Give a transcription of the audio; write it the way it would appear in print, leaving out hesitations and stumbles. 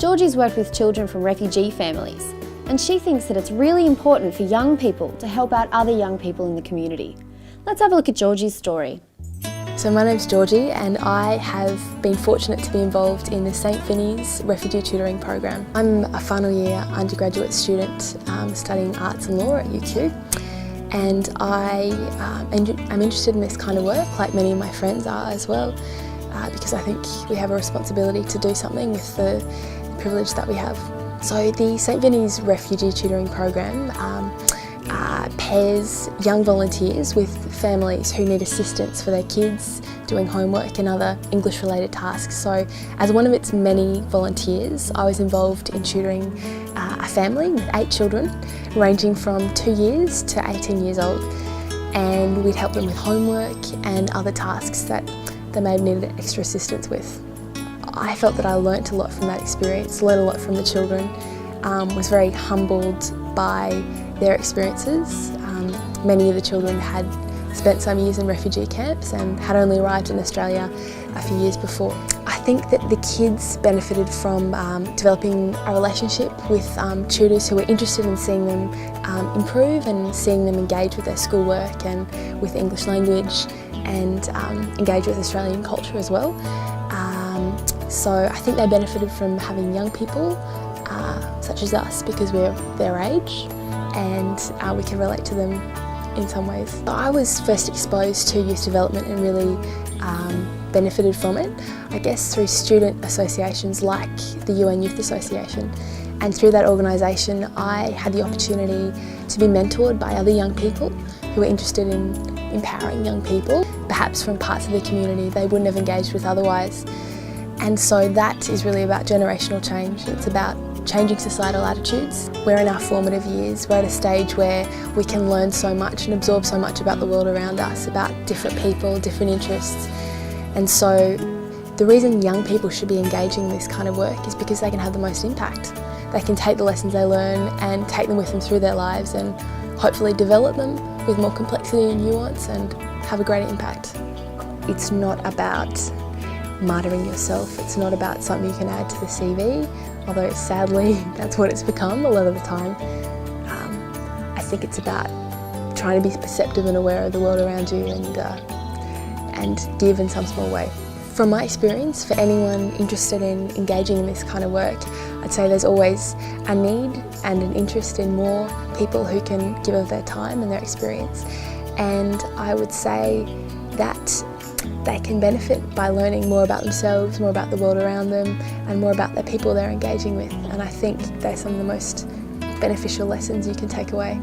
Georgie's worked with children from refugee families, and she thinks that it's really important for young people to help out other young people in the community. Let's have a look at Georgie's story. So my name's Georgie and I have been fortunate to be involved in the St Vinny's refugee tutoring program. I'm a final year undergraduate student studying arts and law at UQ, and I'm interested in this kind of work, like many of my friends are as well, because I think we have a responsibility to do something with the privilege that we have. So the St Vinny's refugee tutoring program pairs young volunteers with families who need assistance for their kids doing homework and other English-related tasks. So as one of its many volunteers, I was involved in tutoring a family with 8 children, ranging from 2 years to 18 years old. And we'd help them with homework and other tasks that they may have needed extra assistance with. I felt that I learnt a lot from that experience, learned a lot from the children, was very humbled by their experiences. Many of the children had spent some years in refugee camps and had only arrived in Australia a few years before. I think that the kids benefited from developing a relationship with tutors who were interested in seeing them improve and seeing them engage with their schoolwork and with English language and engage with Australian culture as well. So I think they benefited from having young people such as us, because we're their age and we can relate to them in some ways. I was first exposed to youth development and really benefited from it, I guess, through student associations like the UN Youth Association. And through that organisation I had the opportunity to be mentored by other young people who were interested in empowering young people, perhaps from parts of the community they wouldn't have engaged with otherwise. And so that is really about generational change. It's about changing societal attitudes. We're in our formative years. We're at a stage where we can learn so much and absorb so much about the world around us, about different people, different interests. And so the reason young people should be engaging in this kind of work is because they can have the most impact. They can take the lessons they learn and take them with them through their lives and hopefully develop them with more complexity and nuance and have a greater impact. It's not about martyring yourself. It's not about something you can add to the CV, although sadly that's what it's become a lot of the time. I think it's about trying to be perceptive and aware of the world around you and give in some small way. From my experience, for anyone interested in engaging in this kind of work, I'd say there's always a need and an interest in more people who can give of their time and their experience. And I would say that they can benefit by learning more about themselves, more about the world around them, and more about the people they're engaging with. And I think they're some of the most beneficial lessons you can take away.